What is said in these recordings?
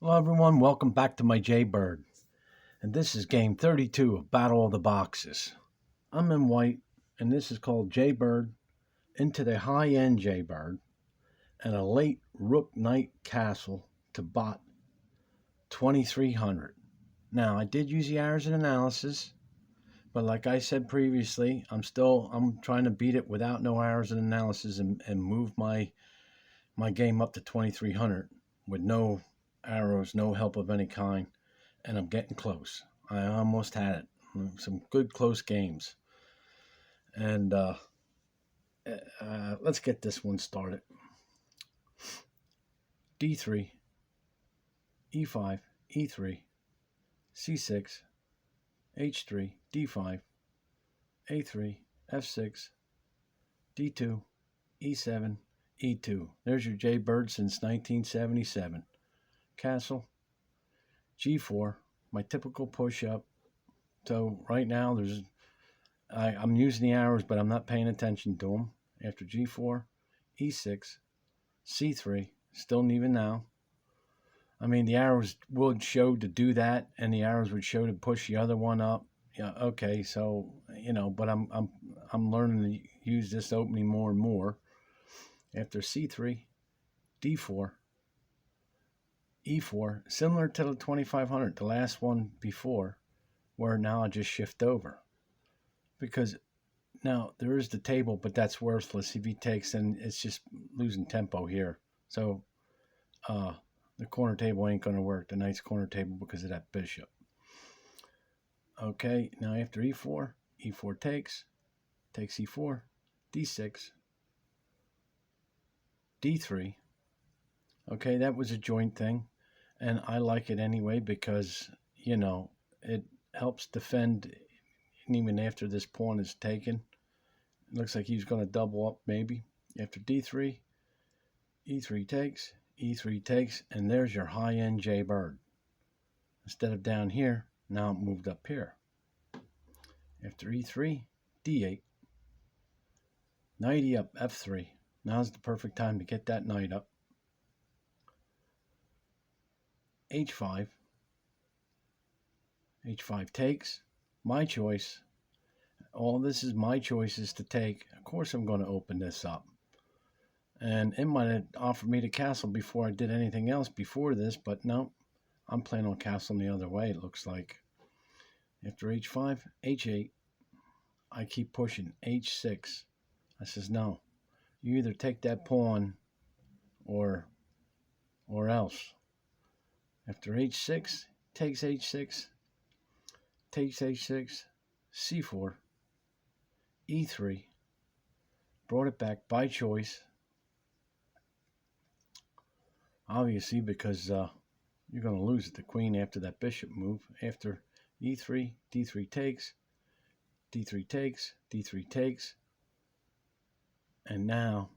Hello everyone, welcome back to my jbird. And this is game 32 of Battle of the Boxes. I'm in white, and this is called jbird into the high-end jbird and a late rook knight castle to bot 2300. Now, I did use the errors and analysis, but like I said previously, I'm trying to beat it without no errors and analysis and move my game up to 2300 with no arrows, no help of any kind. And I'm getting close. I almost had it. Some good close games. And let's get this one started. D3, E5, E3, C6, H3, D5, A3, F6, D2, E7, E2. There's your Jaybird since 1977. Castle, G4, my typical push-up. So right now I'm using the arrows, but I'm not paying attention to them. After G4, E6, C3, still even now. I mean, the arrows would show to do that, and the arrows would show to push the other one up. Yeah, okay, so but I'm learning to use this opening more and more. After C3, D4, E4, similar to the 2500, the last one before, where now I just shift over. Because now there is the table, but that's worthless. If he takes, then it's just losing tempo here. So the corner table ain't going to work, the knight's corner table, because of that bishop. Okay, now after E4, E4 takes E4, D6, D3. Okay, that was a joint thing, and I like it anyway because, it helps defend even after this pawn is taken. It looks like he's going to double up maybe. After D3, E3 takes, E3 takes, and there's your high-end Jaybird. Instead of down here, now it moved up here. After E3, D8. Knighty up, F3. Now's the perfect time to get that knight up. H5. H5 takes. My choice. All this is my choices to take. Of course I'm going to open this up. And it might have offered me the castle before I did anything else before this, but no, I'm playing on castle the other way, it looks like. After H5, H8. I keep pushing. H6. I says, no, you either take that pawn or else. After H6, takes H6, takes H6, C4, E3. Brought it back by choice. Obviously, because you're going to lose the queen after that bishop move. After E3, D3 takes, D3 takes, D3 takes, and now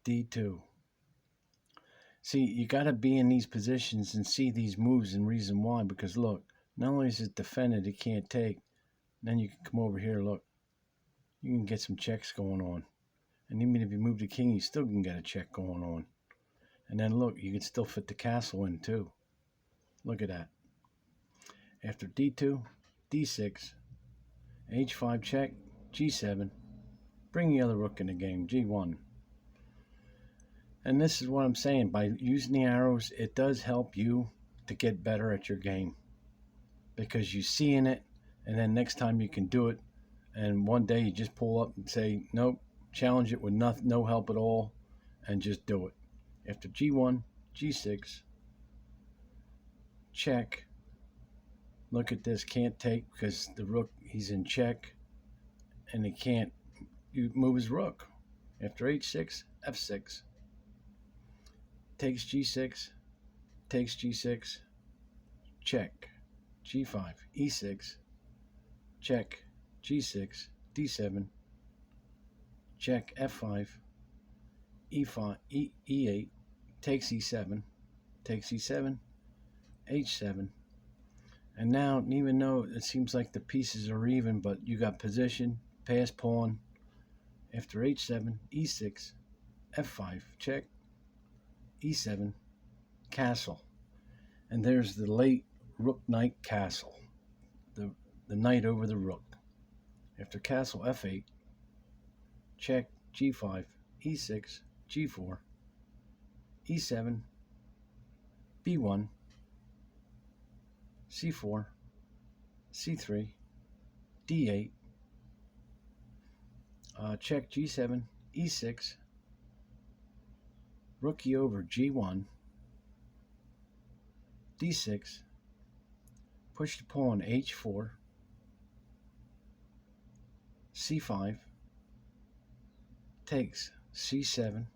D2. See, you got to be in these positions and see these moves and reason why, because look, not only is it defended, it can't take, then you can come over here, look, you can get some checks going on. And even if you move the king, you still can get a check going on. And then look, you can still fit the castle in too. Look at that. After D2, D6, H5 check, G7. Bring the other rook in the game, G1. And this is what I'm saying. By using the arrows, it does help you to get better at your game. Because you see in it, and then next time you can do it. And one day you just pull up and say, nope, challenge it with no help at all, and just do it. After G1, G6, check. Look at this, can't take because the rook, he's in check, and he can't move his rook. After H6, F6, takes G6, takes G6, check, G5, E6, check, G6, D7, check, F5, E5, E8, takes E7, takes E7, H7. And now, even though it seems like the pieces are even, but you got position, pass pawn. After H7, E6, F5, check, E7, castle. And there's the late rook knight castle, the knight over the rook. After castle f8, check g5, e6, g4, e7, b1, c4, c3, d8, check g7, e6, rook e over g1, d6, push the pawn h4, c5, takes c7,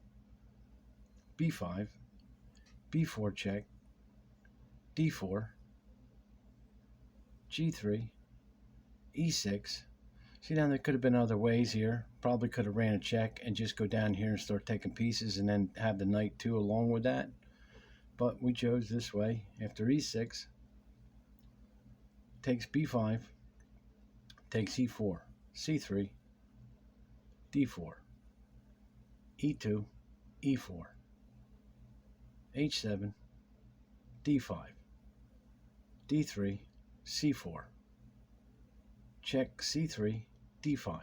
b5, b4 check, d4, g3, e6. See, now there could have been other ways here. Probably could have ran a check and just go down here and start taking pieces and then have the knight too along with that. But we chose this way. After e6, takes b5, takes e4, c3, d4, e2, e4, h7, d5, d3, c4, check c3, d5,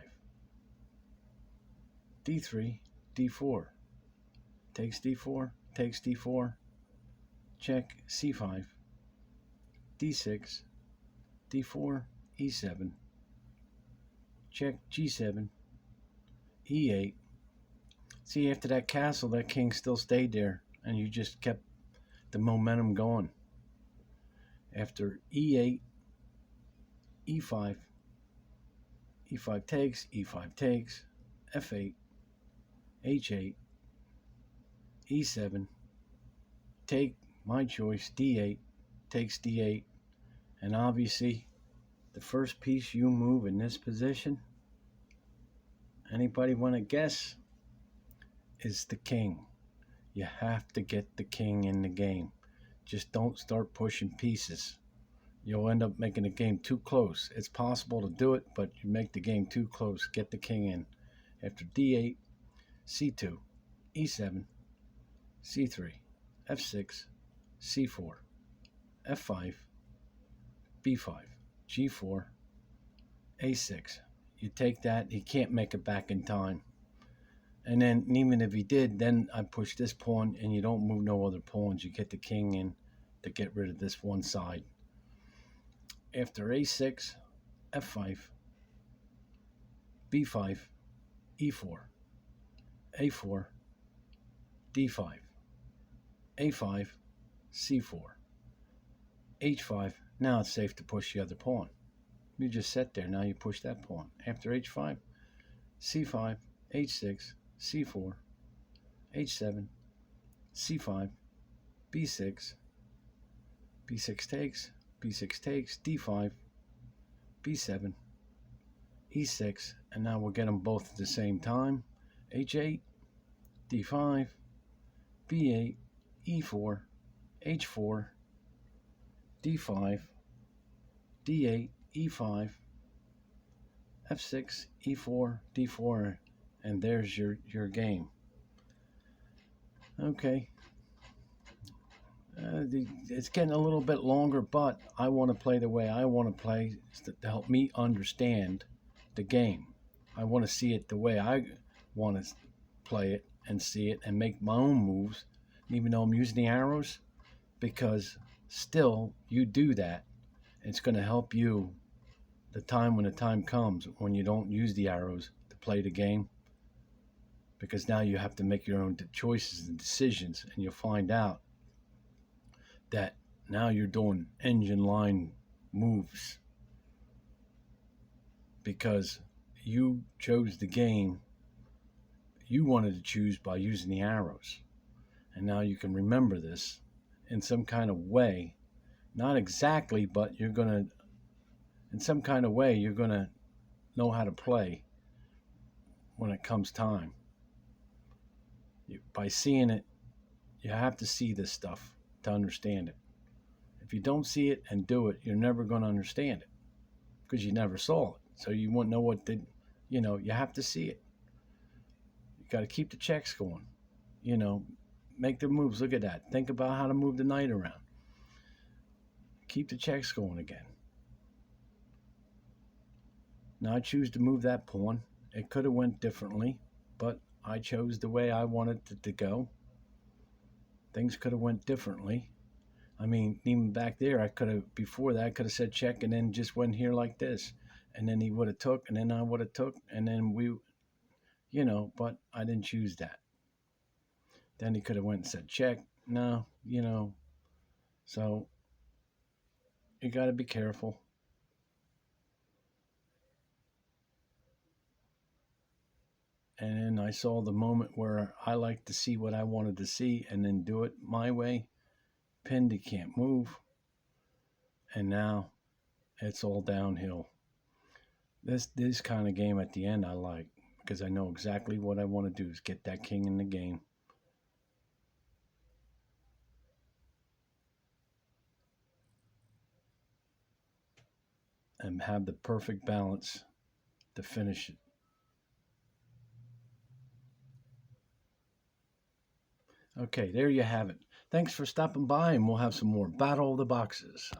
d3, d4, takes d4, takes d4, check c5, d6, d4, e7, check g7, e8. See, after that castle, that king still stayed there, and you just kept the momentum going. After e8, e5, e5 takes, e5 takes, f8, h8, e7, take my choice, d8, takes d8, and obviously the first piece you move in this position, anybody want to guess, is the king. You have to get the king in the game. Just don't start pushing pieces. You'll end up making the game too close. It's possible to do it, but you make the game too close. Get the king in. After d8, c2, e7, c3, f6, c4, f5, b5, g4, a6. You take that, he can't make it back in time. And then even if he did, then I push this pawn and you don't move no other pawns. You get the king in to get rid of this one side. After a6, f5, b5, e4, a4, d5, a5, c4, h5. Now it's safe to push the other pawn. You just sit there. Now you push that pawn. After h5, c5, h6, c4, h7, c5, b6, b6 takes, b6 takes, d5, b7, e6, and now we'll get them both at the same time. h8, d5, b8, e4, h4, d5, d8, e5, f6, e4, d4, and there's your game. Okay. It's getting a little bit longer, but I want to play the way I want to play to help me understand the game. I want to see it the way I want to play it and see it and make my own moves, even though I'm using the arrows, because still you do that. It's going to help you when the time comes when you don't use the arrows to play the game, because now you have to make your own choices and decisions, and you'll find out that now you're doing engine line moves because you chose the game you wanted to choose by using the arrows. And now you can remember this in some kind of way, not exactly, but in some kind of way, you're going to know how to play when it comes time. By seeing it, you have to see this stuff to understand it. If you don't see it and do it, you're never going to understand it because you never saw it. So you won't know you have to see it. You got to keep the checks going, make the moves. Look at that. Think about how to move the knight around. keep the checks going again. Now I choose to move that pawn. It could have went differently, but I chose the way I wanted it to go. Things could have went differently. I mean, even back there, I could have, before that, I could have said check and then just went here like this. And then he would have took, and then I would have took, and then we, but I didn't choose that. Then he could have went and said check. No, so you got to be careful. And then I saw the moment where I like to see what I wanted to see and then do it my way. Pinned, he can't move. And now it's all downhill. This kind of game at the end I like, because I know exactly what I want to do is get that king in the game. And have the perfect balance to finish it. Okay, there you have it. Thanks for stopping by, and we'll have some more Battle of the Boxes.